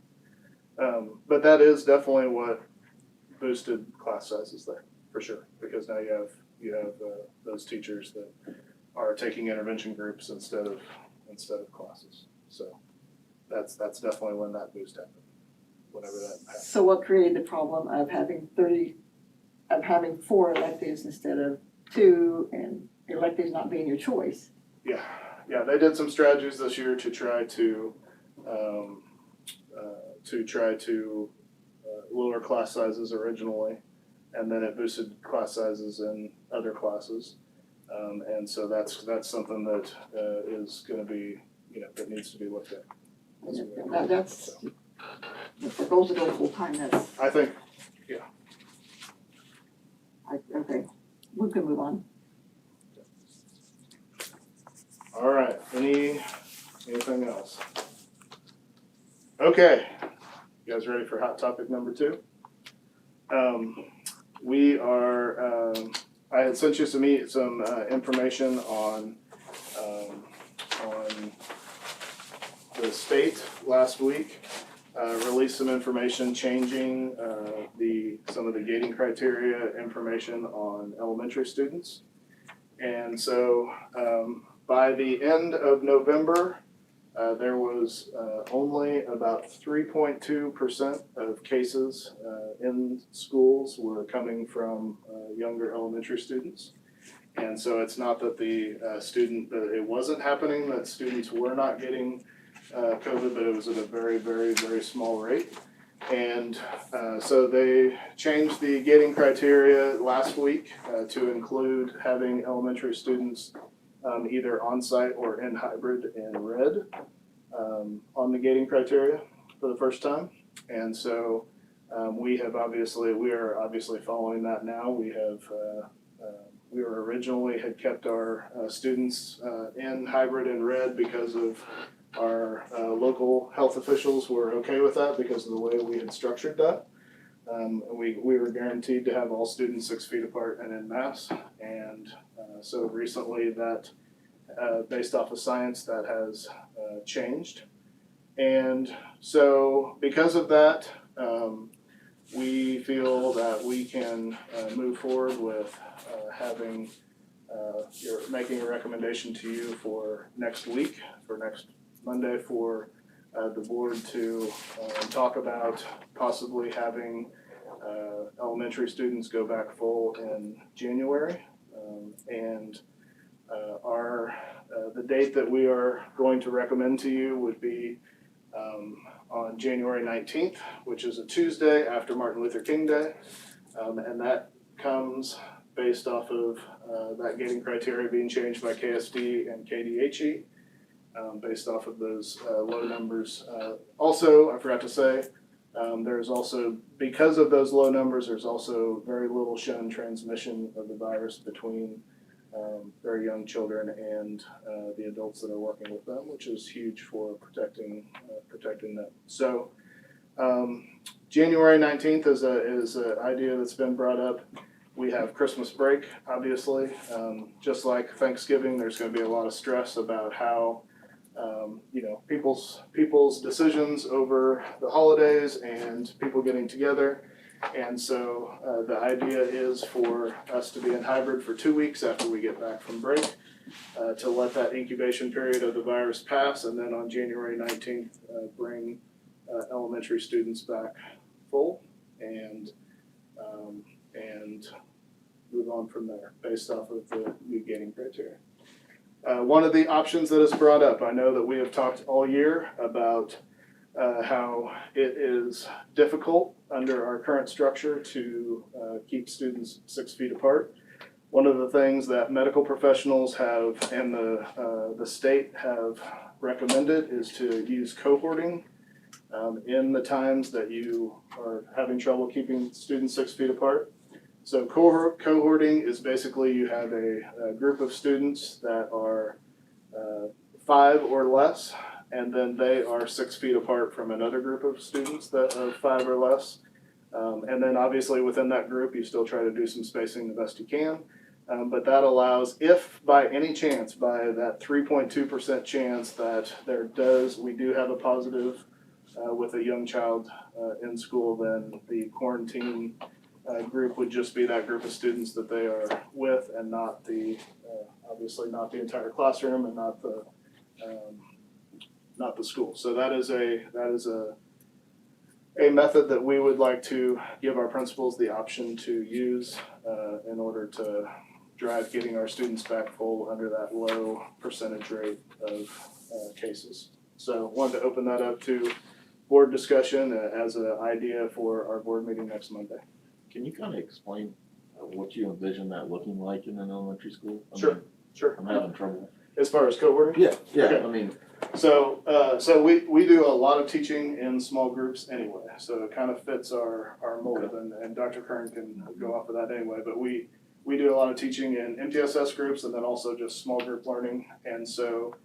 But that is definitely what boosted class sizes there, for sure, because now you have those teachers that are taking intervention groups instead of classes. So that's definitely when that boost happened, whenever that happened. So what created the problem of having 4 electives instead of 2, and electives not being your choice? Yeah, they did some strategies this year to try to lower class sizes originally, and then it boosted class sizes in other classes. And so that's something that is gonna be, that needs to be looked at. That's, if the goals to go full-time, that's, I think, okay, we can move on. all right, anything else? Okay, you guys ready for hot topic number 2? We are, I had sent you some information on the state last week. Released some information changing some of the gating criteria information on elementary students. And so by the end of November, there was only about 3.2% of cases in schools were coming from younger elementary students. And so it's not that that it wasn't happening, that students were not getting COVID, but it was at a very, very, very small rate. And so they changed the gating criteria last week to include having elementary students either on-site or in hybrid in red on the gating criteria for the first time. And so we are obviously following that now. We originally had kept our students in hybrid and red because of our local health officials were okay with that because of the way we had structured that. We were guaranteed to have all students 6 feet apart and en masse. And so recently that, based off of science, that has changed. And so because of that, we feel that we can move forward with making a recommendation to you for next week, for next Monday, for the board to talk about possibly having elementary students go back full in January. And the date that we are going to recommend to you would be on January 19th, which is a Tuesday after Martin Luther King Day. And that comes based off of that gating criteria being changed by KSD and KDHE, based off of those low numbers. Also, I forgot to say, there's also, because of those low numbers, there's also very little shown transmission of the virus between very young children and the adults that are working with them, which is huge for protecting them. So January 19th is an idea that's been brought up. We have Christmas break, obviously. Just like Thanksgiving, there's going to be a lot of stress about how people's decisions over the holidays and people getting together. And so the idea is for us to be in hybrid for 2 weeks after we get back from break, to let that incubation period of the virus pass, and then on January 19th, bring elementary students back full. And move on from there based off of the new gating criteria. One of the options that is brought up, I know that we have talked all year about how it is difficult under our current structure to keep students 6 feet apart. One of the things that medical professionals have and the state have recommended is to use cohorting in the times that you are having trouble keeping students 6 feet apart. So cohorting is basically you have a group of students that are 5 or less, and then they are 6 feet apart from another group of students that are 5 or less. And then obviously within that group, you still try to do some spacing the best you can. But that allows, if by any chance, by that 3.2% chance that we do have a positive with a young child in school, then the quarantine group would just be that group of students that they are with, and not the obviously not the entire classroom and not the school. So that is a method that we would like to give our principals the option to use in order to drive getting our students back full under that low percentage rate of cases. So wanted to open that up to board discussion as an idea for our board meeting next Monday. Can you kind of explain what you envision that looking like in an elementary school? Sure. Sure. I'm having trouble. As far as cohorting? Yeah, Okay. I mean, So we do a lot of teaching in small groups anyway, so it kind of fits our mold, and Dr. Kern can go off of that anyway, but we do a lot of teaching in MTSS groups and then also just small group learning, and so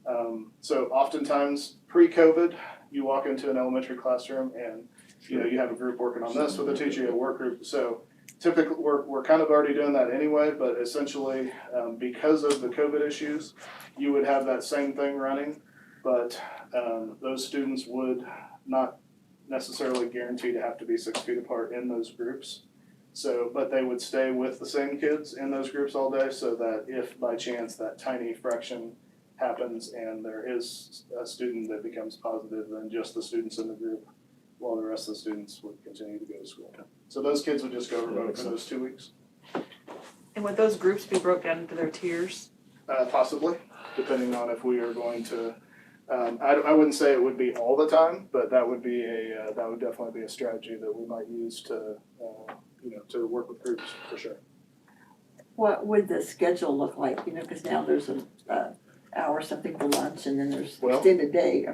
oftentimes pre-COVID, you walk into an elementary classroom and you have a group working on this with a teacher, you have a work group, so typically we're kind of already doing that anyway, but essentially because of the COVID issues, you would have that same thing running, but those students would not necessarily guarantee to have to be 6 feet apart in those groups. So, but they would stay with the same kids in those groups all day, so that if by chance that tiny fraction happens and there is a student that becomes positive, then just the students in the group, while the rest of the students would continue to go to school. So those kids would just go remote for those 2 weeks. And would those groups be broke down into their tiers? Possibly, depending on if we are going to, I wouldn't say it would be all the time, but that would definitely be a strategy that we might use to, to work with groups for sure. What would the schedule look like, because now there's an hour or something for lunch and then there's Well, extended day,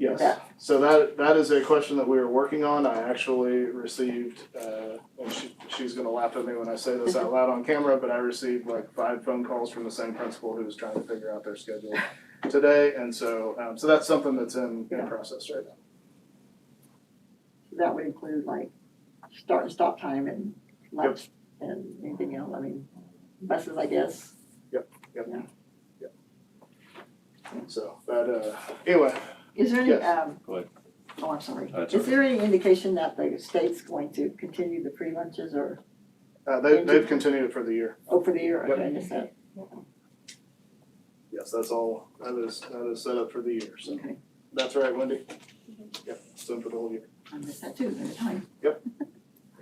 Yes, that. so that is a question that we are working on. I actually received, and she's gonna laugh at me when I say this out loud on camera, but I received like 5 phone calls from the same principal who was trying to figure out their schedule today, and so that's something that's in process right now. That would include like start and stop time and lunch and anything else, buses, I guess. Yep. So that, anyway, Is there any, Yes. Go ahead. oh, I'm sorry. That's Is there any indication that the state's going to continue the free lunches or, they've continued it for the year. for the year? Yep. Okay, I missed that. Yes, that's all, that is set up for the year, so. Okay, That's right, Wendy? Yep, it's done for the whole year. I missed that too, at the time.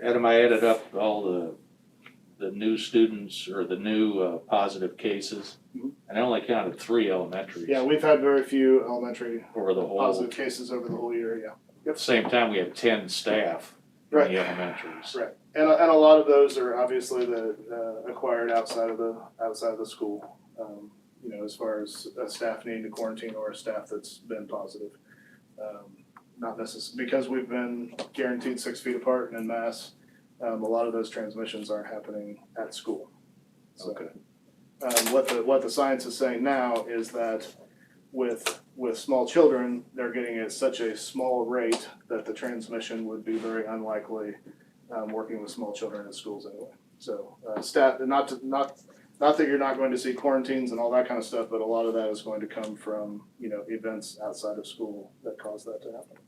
Adam, I added up all the new students or the new positive cases, Mhm. and I only counted 3 elementaries. Yeah, we've had very few elementary Over the whole, positive cases over the whole year, yeah. at the same time, we had 10 staff in Right. the elementaries. Right, and a lot of those are obviously acquired outside of the school. As far as a staff needing to quarantine or a staff that's been positive. Not necessarily, because we've been guaranteed 6 feet apart and in mass, a lot of those transmissions aren't happening at school. So, Okay. what the science is saying now is that with small children, they're getting at such a small rate that the transmission would be very unlikely working with small children in schools anyway. So staff, not that you're not going to see quarantines and all that kind of stuff, but a lot of that is going to come from, events outside of school that cause that to happen.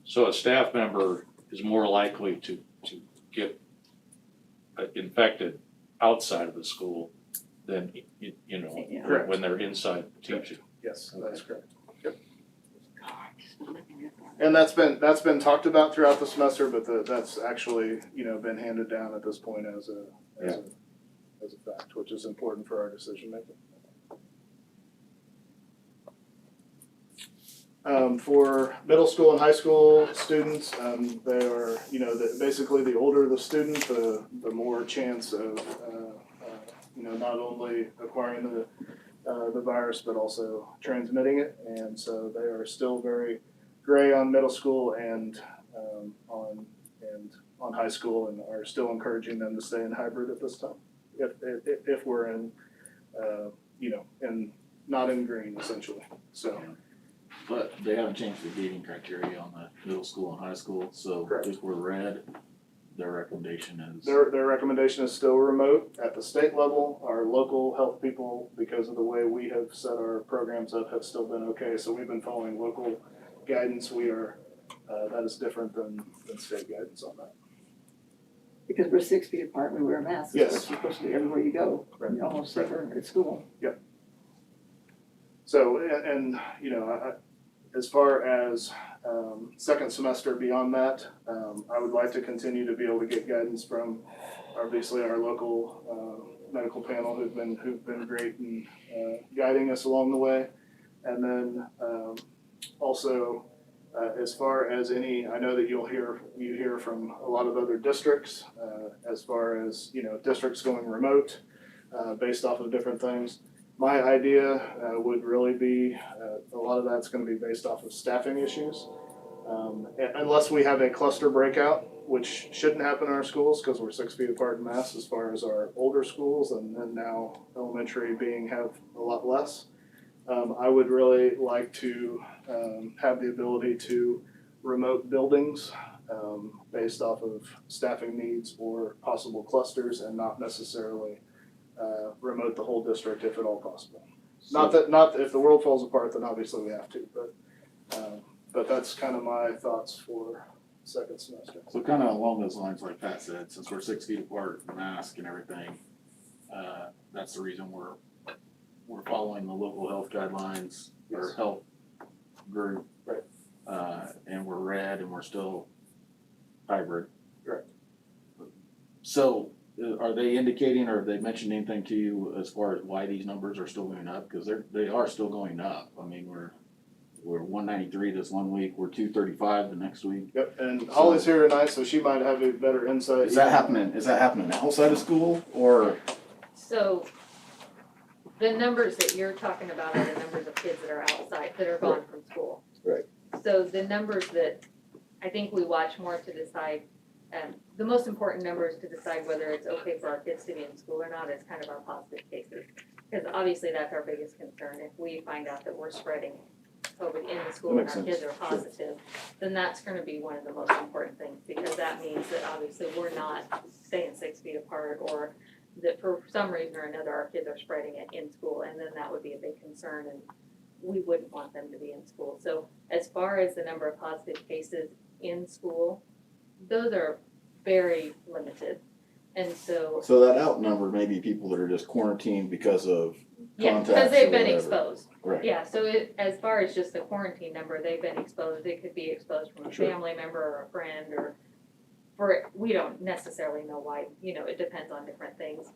So a staff member is more likely to get infected outside of the school than, Yeah. Correct. when they're inside teaching. Yes, that's correct. God. And that's been talked about throughout the semester, but that's actually, been handed down at this point as as a fact, which is important for our decision making. For middle school and high school students, they are, basically the older the student, the more chance of, not only acquiring the virus, but also transmitting it. And so they are still very gray on middle school and on high school, and are still encouraging them to stay in hybrid at this time. If we're in, not in green essentially, so. But they haven't changed the gating criteria on the middle school and high school, so Correct. if we're red, their recommendation is. Their recommendation is still remote. At the state level, our local health people, because of the way we have set our programs up, have still been okay. So we've been following local guidance. We are, that is different than state guidance on that. Because we're 6 feet apart, we wear masks, Yes. that's supposed to be everywhere you go, Right. you're almost safer at school. So, as far as second semester beyond that, I would like to continue to be able to get guidance from obviously our local medical panel who've been great in guiding us along the way. And then also as far as I know that you hear from a lot of other districts as far as districts going remote based off of different things. My idea would really be, a lot of that's going to be based off of staffing issues. Unless we have a cluster breakout, which shouldn't happen in our schools because we're 6 feet apart in mass as far as our older schools, and then now elementary have a lot less. I would really like to have the ability to remote buildings based off of staffing needs or possible clusters, and not necessarily remote the whole district if at all possible. Not if the world falls apart, then obviously we have to, but that's kind of my thoughts for second semester. So kind of along those lines, like Pat said, since we're 6 feet apart, mask and everything, that's the reason we're following the local health guidelines or Yes. health group. Right. And we're red and we're still hybrid. Correct. So are they indicating or have they mentioned anything to you as far as why these numbers are still going up? Because they are still going up. I mean, we're 193 this one week, we're 235 the next week. Yep, and Holly's here tonight, so she might have a better insight. Is that happening outside of school or? So the numbers that you're talking about are the numbers of kids that are outside, that are gone from school. Right. So the numbers that I think we watch more to decide, the most important numbers to decide whether it's okay for our kids to be in school or not is kind of our positive cases. Because obviously that's our biggest concern. If we find out that we're spreading COVID in the school and Makes our sense. kids are positive, then that's gonna be one of the most important things, because that means that obviously we're not staying 6 feet apart, or that for some reason or another, our kids are spreading it in school, and then that would be a big concern, and we wouldn't want them to be in school. So as far as the number of positive cases in school, those are very limited. And so, So that outnumber may be people that are just quarantined because of yeah, contacts because they've or been whatever. exposed. Right. Yeah, so as far as just the quarantine number, they've been exposed. It could be exposed from a Sure. family member or a friend, or we don't necessarily know why, it depends on different things.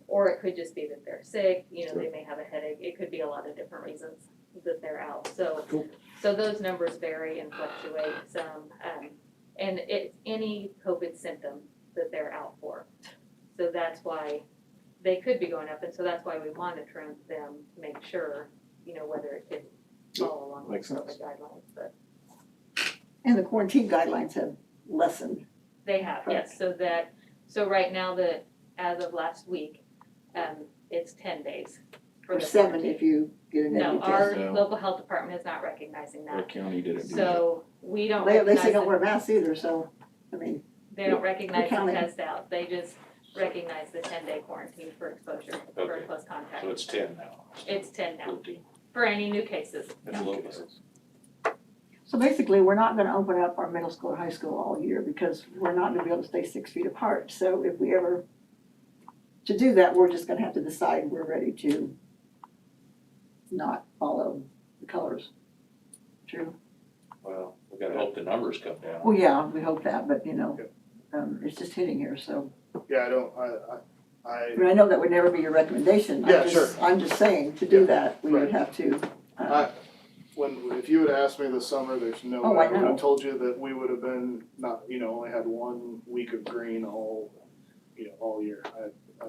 Or it could just be that they're sick, they may have a headache. It could be a lot of different reasons that they're out. So, Cool. so those numbers vary and fluctuate some. And it's any COVID symptom that they're out for. So that's why they could be going up, and so that's why we monitor them to make sure, whether it could follow along with Makes sense. COVID guidelines, but And the quarantine guidelines have lessened. they have, yes, so right now, as of last week, it's 10 days for Or the 7 quarantine. if you get a No, negative our test. No. local health department is not recognizing The that, county didn't do that. so we don't They recognize say don't it. wear masks either, so, I mean, They don't recognize the county. test out, they just recognize the 10-day quarantine for exposure, for Okay. close contact. So it's 10 now. It's 10 now, 13. for any new cases. That's a little bit. so basically, we're not gonna open up our middle school or high school all year because we're not gonna be able to stay 6 feet apart. So if we ever, to do that, we're just gonna have to decide we're ready to not follow the colors. True? Well, we gotta hope the numbers come down. Well, yeah, we hope that, but it's just hitting here, so. Yeah, But I know that would never be your recommendation. Yeah, sure. I'm just saying, to do Yeah, that, we would right. have to, if you would have asked me this summer, there's no Oh, way I I would know. have told you that we would have been not, only had 1 week of green all year. I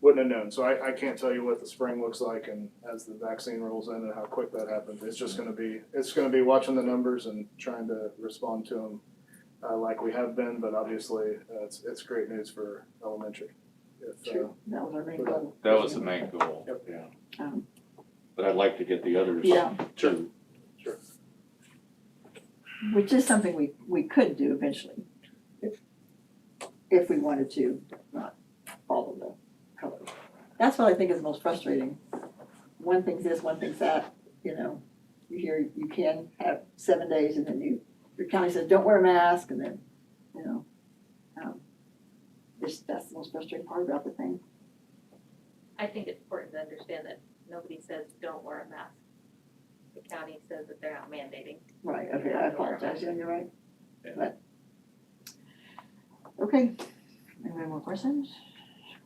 wouldn't have known. So I can't tell you what the spring looks like and as the vaccine rolls in and how quick that happens. It's just gonna be watching the numbers and trying to respond to them like we have been, but obviously it's great news for elementary. If, true, that was our main goal. That was the main goal, Yep. yeah. Um, But I'd like to get the others Yeah, too. which is something we could do eventually, if we wanted to, not follow the color. That's what I think is most frustrating. One thing's this, one thing's that, you hear you can have 7 days and then your county says, don't wear a mask, and then, that's the most frustrating part about the thing. I think it's important to understand that nobody says don't wear a mask. The county says that they're not mandating. Right, okay, I apologize, yeah, you're right. Yeah. But, okay, any more questions?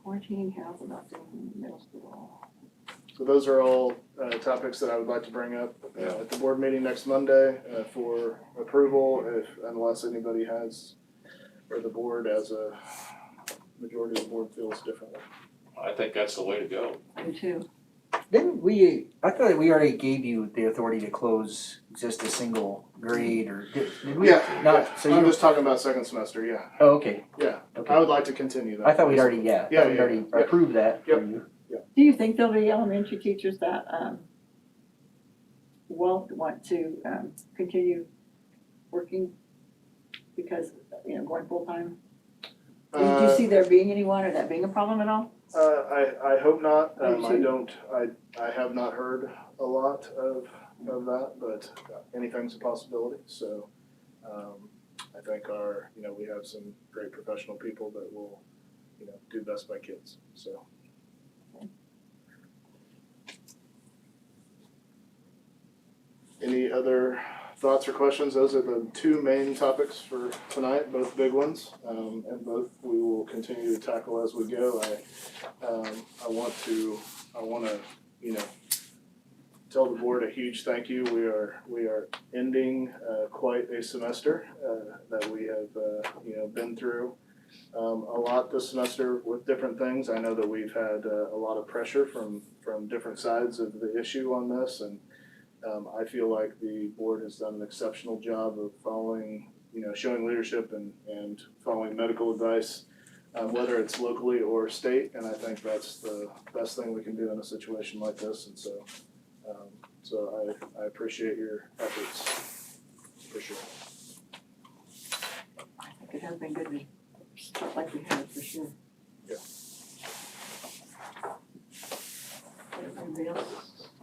Quarantine, health, adopting, middle school. So those are all topics that I would like to bring up at the board meeting next Monday for approval, unless anybody has, or the board as a majority of the board feels differently. I think that's the way to go. I do too. I thought we already gave you the authority to close just a single grade, or did we? Yeah, Not, so I'm you, just talking about second semester, yeah. oh, okay, Yeah, okay. I would like to continue that. I thought we'd already, I thought Yeah, we'd yeah, already yeah. approved that for Yep. you. Do you think there'll be elementary teachers that, want to, continue working because, going full-time? Do you see there being anyone or that being a problem at all? I hope not. I do too. I have not heard a lot of that, but anything's a possibility. So I think we have some great professional people that will, do best by kids. So. Any other thoughts or questions? Those are the 2 main topics for tonight, both big ones, and both we will continue to tackle as we go. I want to tell the board a huge thank you. We are ending quite a semester that we have been through a lot this semester with different things. I know that we've had a lot of pressure from different sides of the issue on this, and I feel like the board has done an exceptional job of following, showing leadership and following medical advice, whether it's locally or state, and I think that's the best thing we can do in a situation like this, and so I appreciate your efforts, for sure. I think it has been good to start like we have, for sure. Yeah. Anybody else?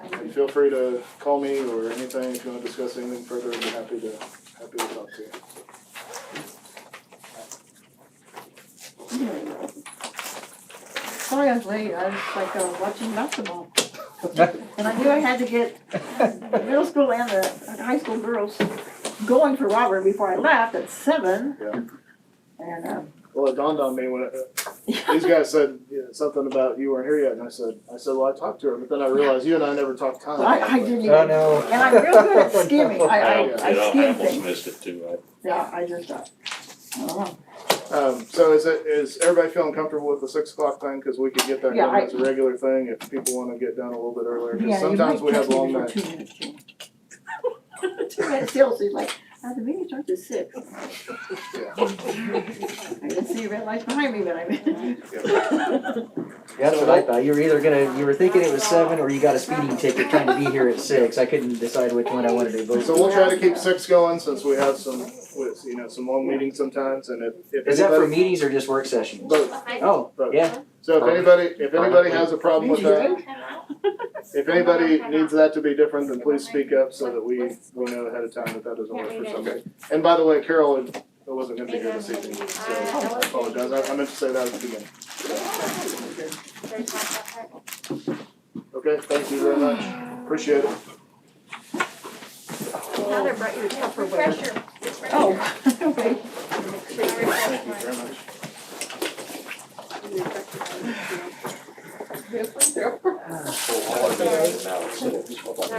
And feel free to call me or anything if you want to discuss anything further. I'd be happy to talk to you. Sorry I was late, I was like watching basketball. And I knew I had to get the middle school and the high school girls going for Robert before I left at 7. Yeah. And, Well, it dawned on me when these guys said something about you weren't here yet, and I said, well, I talked to her, but then I realized you and I never talked time. I didn't even, Oh, no. and I'm real good at skimming, I I skim almost things. missed it too. Yeah, I just, I don't know. So is everybody feeling comfortable with the 6 o'clock thing? Cause we could get that Yeah, going as a regular thing if people wanna get done a little bit earlier, cause Yeah, you sometimes might we have catch me long for nights. 2 minutes too. 2 minutes still, she's like, the meeting starts at 6. Yeah. I didn't see red lights behind me, but I meant. Yeah, that's what I thought, you were thinking it was 7, or you got a speeding ticket trying to be here at 6, I couldn't decide which one I wanted to vote So for. we'll try to keep 6 going since we have some long meetings sometimes, and if Is that for anybody. meetings or just work sessions? Both. Oh, Both. yeah, So if anybody has a problem with that, if anybody needs that to be different, then please speak up so that we know ahead of time that doesn't work for somebody. And by the way, Carol wasn't gonna be here this evening, so I apologize, I meant to say that at the beginning. Okay, thank you very much, appreciate it. Heather brought you a Tupperware. Oh, okay. Thank you very much. Yes, I'm there. So all of it is now, it's-